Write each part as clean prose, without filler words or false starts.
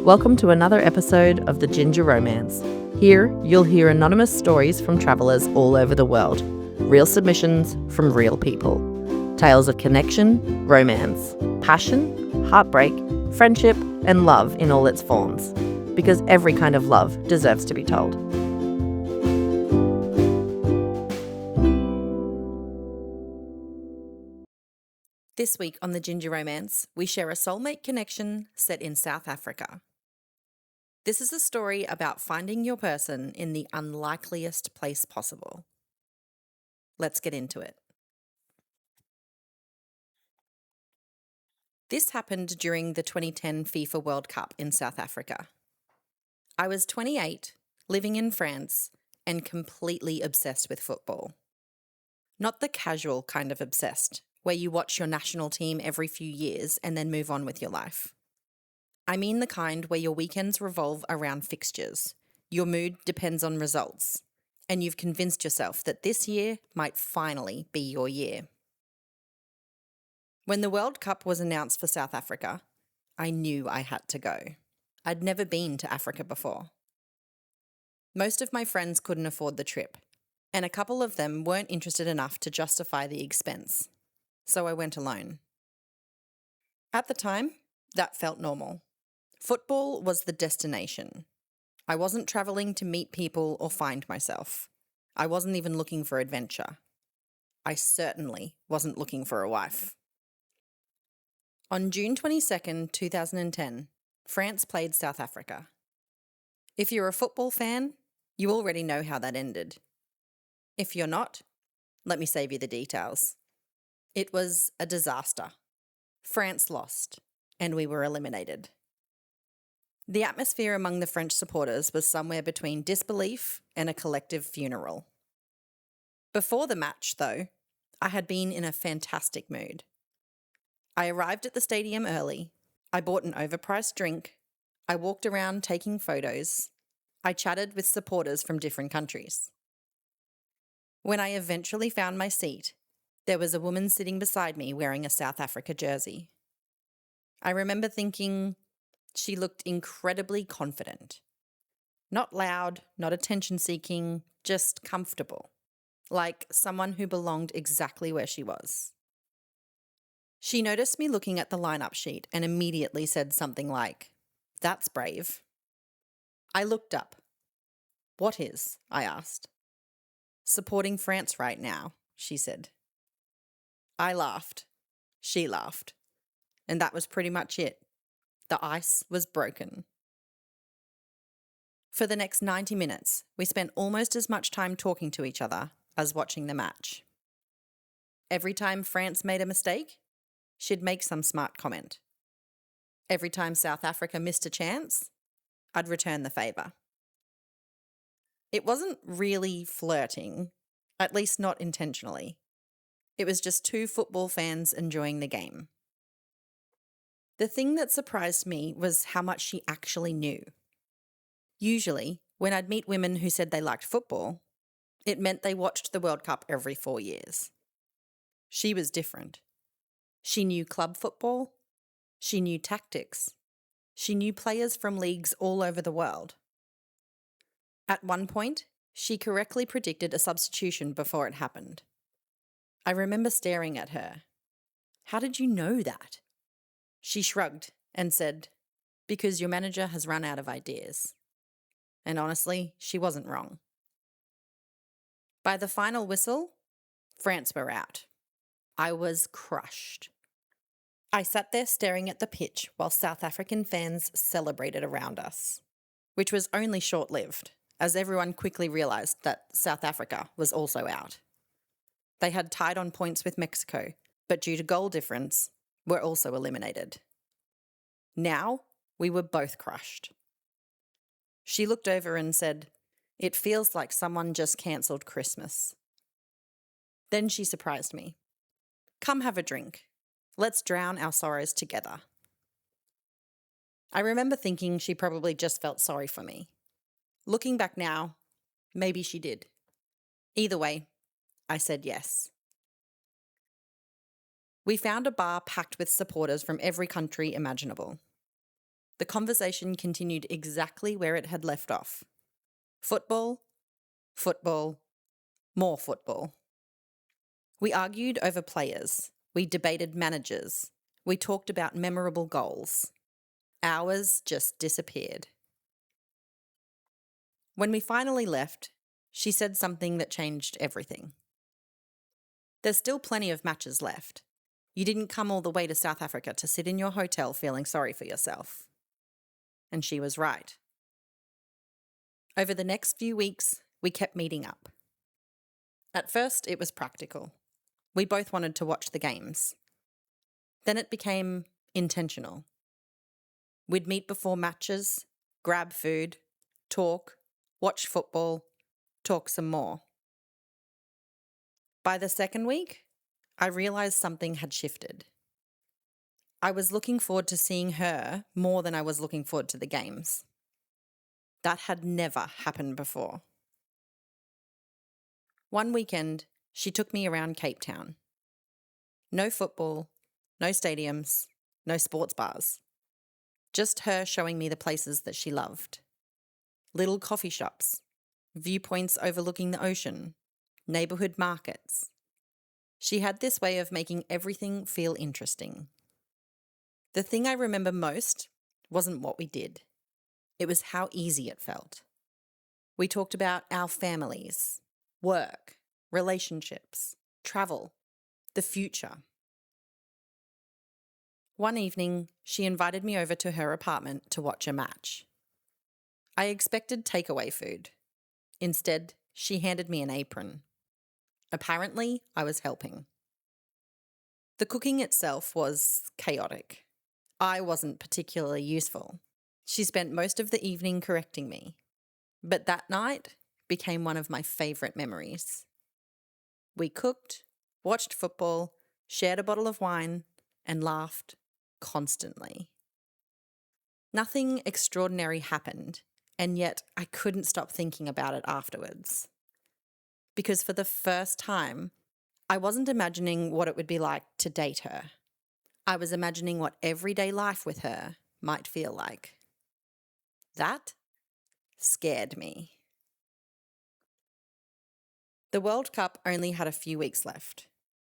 Welcome to another episode of the Ginger ROAMance. Here, you'll hear anonymous stories from travellers all over the world. Real submissions from real people. Tales of connection, romance, passion, heartbreak, friendship, and love in all its forms. Because every kind of love deserves to be told. This week on the Ginger ROAMance, we share a soulmate connection set in South Africa. This is a story about finding your person in the unlikeliest place possible. Let's get into it. This happened during the 2010 FIFA World Cup in South Africa. I was 28, living in France, and completely obsessed with football. Not the casual kind of obsessed, where you watch your national team every few years and then move on with your life. I mean the kind where your weekends revolve around fixtures, your mood depends on results, and you've convinced yourself that this year might finally be your year. When the World Cup was announced for South Africa, I knew I had to go. I'd never been to Africa before. Most of my friends couldn't afford the trip, and a couple of them weren't interested enough to justify the expense, so I went alone. At the time, that felt normal. Football was the destination. I wasn't travelling to meet people or find myself. I wasn't even looking for adventure. I certainly wasn't looking for a wife. On June 22nd, 2010, France played South Africa. If you're a football fan, you already know how that ended. If you're not, let me save you the details. It was a disaster. France lost, and we were eliminated. The atmosphere among the French supporters was somewhere between disbelief and a collective funeral. Before the match, though, I had been in a fantastic mood. I arrived at the stadium early, I bought an overpriced drink, I walked around taking photos, I chatted with supporters from different countries. When I eventually found my seat, there was a woman sitting beside me wearing a South Africa jersey. I remember thinking, she looked incredibly confident. Not loud, not attention-seeking, just comfortable. Like someone who belonged exactly where she was. She noticed me looking at the lineup sheet and immediately said something like, "That's brave." I looked up. "What is?" I asked. "Supporting France right now," she said. I laughed. She laughed. And that was pretty much it. The ice was broken. For the next 90 minutes, we spent almost as much time talking to each other as watching the match. Every time France made a mistake, she'd make some smart comment. Every time South Africa missed a chance, I'd return the favour. It wasn't really flirting, at least not intentionally. It was just two football fans enjoying the game. The thing that surprised me was how much she actually knew. Usually, when I'd meet women who said they liked football, it meant they watched the World Cup every 4 years. She was different. She knew club football. She knew tactics. She knew players from leagues all over the world. At one point, she correctly predicted a substitution before it happened. I remember staring at her. "How did you know that?" She shrugged and said, "Because your manager has run out of ideas." And honestly, she wasn't wrong. By the final whistle, France were out. I was crushed. I sat there staring at the pitch while South African fans celebrated around us, which was only short-lived, as everyone quickly realised that South Africa was also out. They had tied on points with Mexico, but due to goal difference, were also eliminated. Now, we were both crushed. She looked over and said, "It feels like someone just cancelled Christmas." Then she surprised me. "Come have a drink. Let's drown our sorrows together." I remember thinking she probably just felt sorry for me. Looking back now, maybe she did. Either way, I said yes. We found a bar packed with supporters from every country imaginable. The conversation continued exactly where it had left off. Football, football, more football. We argued over players. We debated managers. We talked about memorable goals. Hours just disappeared. When we finally left, she said something that changed everything. There's still plenty of matches left. You didn't come all the way to South Africa to sit in your hotel feeling sorry for yourself. And she was right. Over the next few weeks, we kept meeting up. At first, it was practical. We both wanted to watch the games. Then it became intentional. We'd meet before matches, grab food, talk, watch football, talk some more. By the second week, I realised something had shifted. I was looking forward to seeing her more than I was looking forward to the games. That had never happened before. One weekend, she took me around Cape Town. No football, no stadiums, no sports bars. Just her showing me the places that she loved. Little coffee shops, viewpoints overlooking the ocean, neighbourhood markets. She had this way of making everything feel interesting. The thing I remember most wasn't what we did. It was how easy it felt. We talked about our families, work, relationships, travel, the future. One evening, she invited me over to her apartment to watch a match. I expected takeaway food. Instead, she handed me an apron. Apparently, I was helping. The cooking itself was chaotic. I wasn't particularly useful. She spent most of the evening correcting me. But that night became one of my favourite memories. We cooked, watched football, shared a bottle of wine, and laughed constantly. Nothing extraordinary happened, and yet I couldn't stop thinking about it afterwards. Because for the first time, I wasn't imagining what it would be like to date her. I was imagining what everyday life with her might feel like. That scared me. The World Cup only had a few weeks left.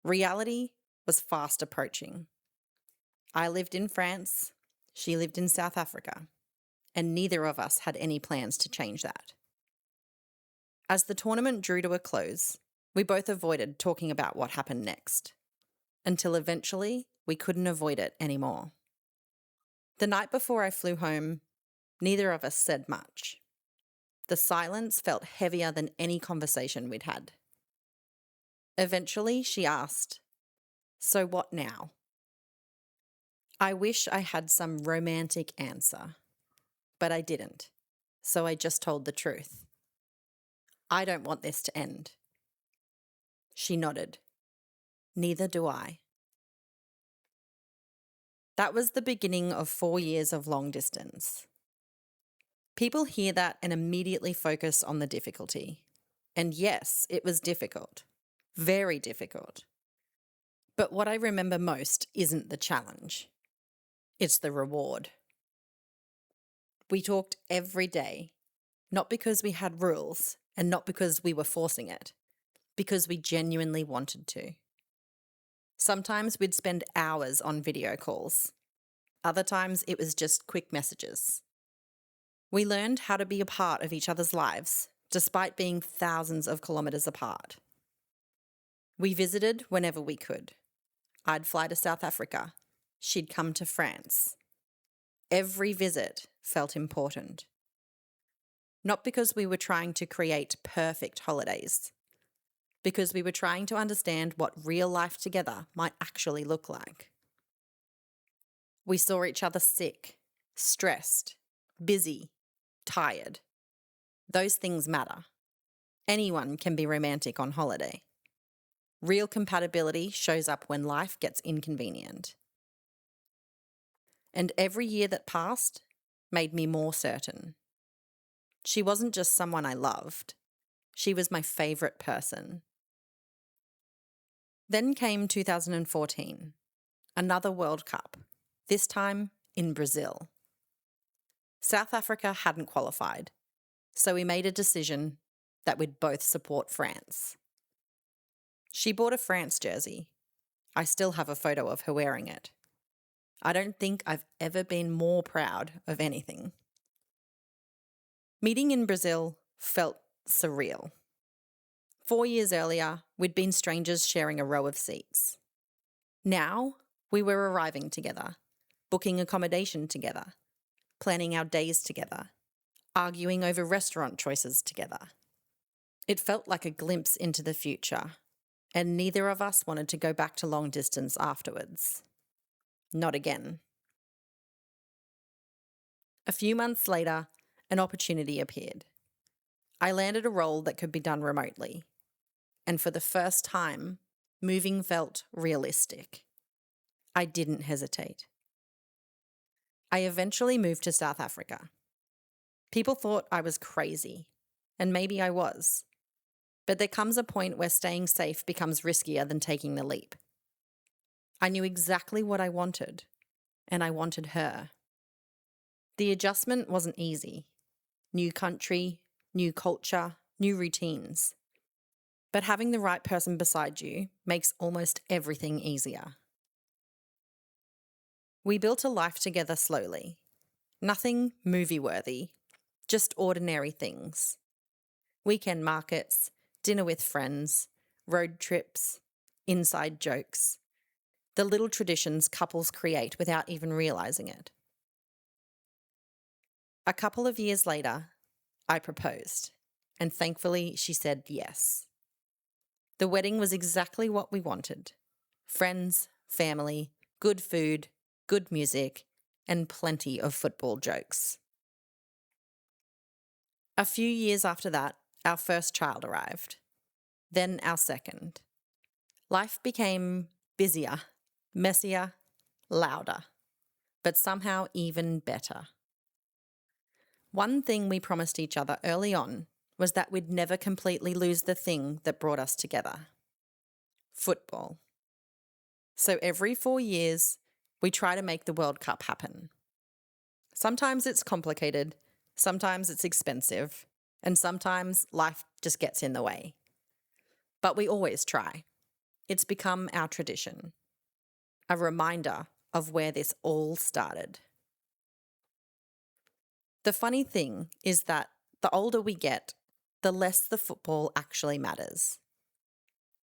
Reality was fast approaching. I lived in France, she lived in South Africa, and neither of us had any plans to change that. As the tournament drew to a close, we both avoided talking about what happened next, until eventually we couldn't avoid it anymore. The night before I flew home, neither of us said much. The silence felt heavier than any conversation we'd had. Eventually, she asked, "So what now?" I wish I had some romantic answer, but I didn't, so I just told the truth. I don't want this to end. She nodded. Neither do I. That was the beginning of 4 years of long distance. People hear that and immediately focus on the difficulty. And yes, it was difficult. Very difficult. But what I remember most isn't the challenge. It's the reward. We talked every day, not because we had rules and not because we were forcing it, because we genuinely wanted to. Sometimes we'd spend hours on video calls. Other times it was just quick messages. We learned how to be a part of each other's lives, despite being thousands of kilometres apart. We visited whenever we could. I'd fly to South Africa. She'd come to France. Every visit felt important. Not because we were trying to create perfect holidays, because we were trying to understand what real life together might actually look like. We saw each other sick, stressed, busy, tired. Those things matter. Anyone can be romantic on holiday. Real compatibility shows up when life gets inconvenient. And every year that passed made me more certain. She wasn't just someone I loved. She was my favourite person. Then came 2014, another World Cup, this time in Brazil. South Africa hadn't qualified, so we made a decision that we'd both support France. She bought a France jersey. I still have a photo of her wearing it. I don't think I've ever been more proud of anything. Meeting in Brazil felt surreal. 4 years earlier, we'd been strangers sharing a row of seats. Now, we were arriving together, booking accommodation together, planning our days together, arguing over restaurant choices together. It felt like a glimpse into the future, and neither of us wanted to go back to long distance afterwards. Not again. A few months later, an opportunity appeared. I landed a role that could be done remotely, and for the first time, moving felt realistic. I didn't hesitate. I eventually moved to South Africa. People thought I was crazy, and maybe I was. But there comes a point where staying safe becomes riskier than taking the leap. I knew exactly what I wanted, and I wanted her. The adjustment wasn't easy. New country, new culture, new routines. But having the right person beside you makes almost everything easier. We built a life together slowly. Nothing movie-worthy, just ordinary things. Weekend markets, dinner with friends, road trips, inside jokes. The little traditions couples create without even realising it. A couple of years later, I proposed, and thankfully she said yes. The wedding was exactly what we wanted. Friends, family, good food, good music, and plenty of football jokes. A few years after that, our first child arrived. Then our second. Life became busier, messier, louder, but somehow even better. One thing we promised each other early on was that we'd never completely lose the thing that brought us together: football. So every 4 years, we try to make the World Cup happen. Sometimes it's complicated, sometimes it's expensive, and sometimes life just gets in the way. But we always try. It's become our tradition, a reminder of where this all started. The funny thing is that the older we get, the less the football actually matters.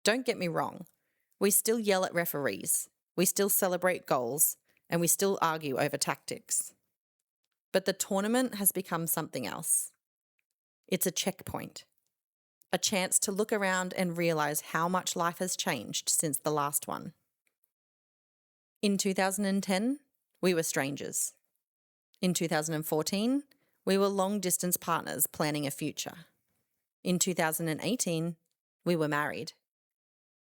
Don't get me wrong, we still yell at referees, we still celebrate goals, and we still argue over tactics. But the tournament has become something else. It's a checkpoint, a chance to look around and realise how much life has changed since the last one. In 2010, we were strangers. In 2014, we were long-distance partners planning a future. In 2018, we were married.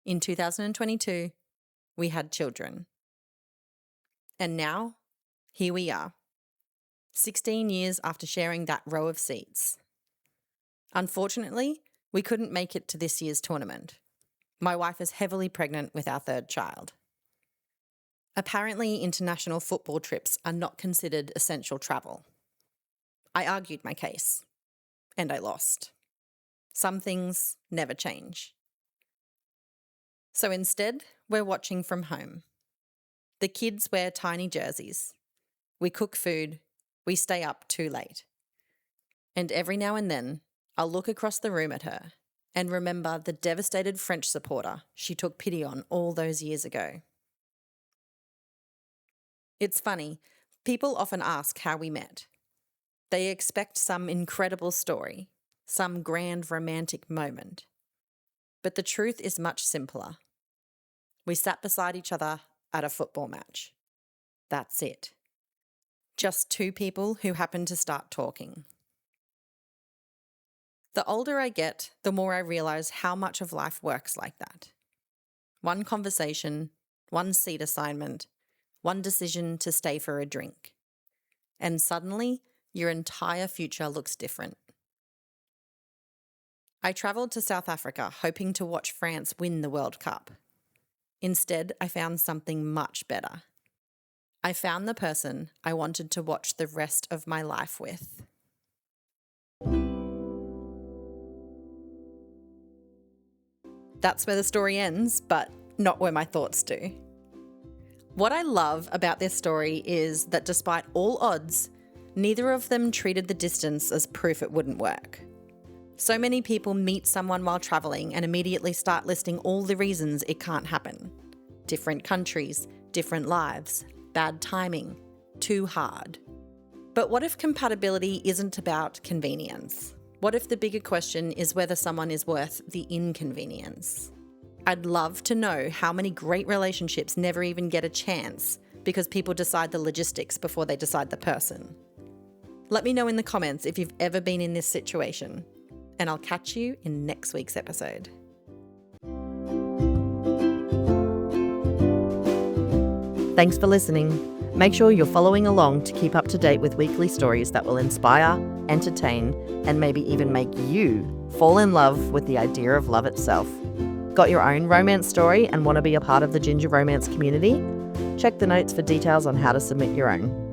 In 2022, we had children. And now, here we are, 16 years after sharing that row of seats. Unfortunately, we couldn't make it to this year's tournament. My wife is heavily pregnant with our third child. Apparently, international football trips are not considered essential travel. I argued my case, and I lost. Some things never change. So instead, we're watching from home. The kids wear tiny jerseys. We cook food. We stay up too late. And every now and then, I'll look across the room at her and remember the devastated French supporter she took pity on all those years ago. It's funny, people often ask how we met. They expect some incredible story, some grand romantic moment. But the truth is much simpler. We sat beside each other at a football match. That's it. Just two people who happened to start talking. The older I get, the more I realise how much of life works like that. One conversation, one seat assignment, one decision to stay for a drink. And suddenly, your entire future looks different. I travelled to South Africa hoping to watch France win the World Cup. Instead, I found something much better. I found the person I wanted to watch the rest of my life with. That's where the story ends, but not where my thoughts do. What I love about this story is that despite all odds, neither of them treated the distance as proof it wouldn't work. So many people meet someone while traveling and immediately start listing all the reasons it can't happen. Different countries, different lives, bad timing, too hard. But what if compatibility isn't about convenience? What if the bigger question is whether someone is worth the inconvenience? I'd love to know how many great relationships never even get a chance because people decide the logistics before they decide the person. Let me know in the comments if you've ever been in this situation, and I'll catch you in next week's episode. Thanks for listening. Make sure you're following along to keep up to date with weekly stories that will inspire, entertain, and maybe even make you fall in love with the idea of love itself. Got your own romance story and want to be a part of the Ginger Romance community? Check the notes for details on how to submit your own.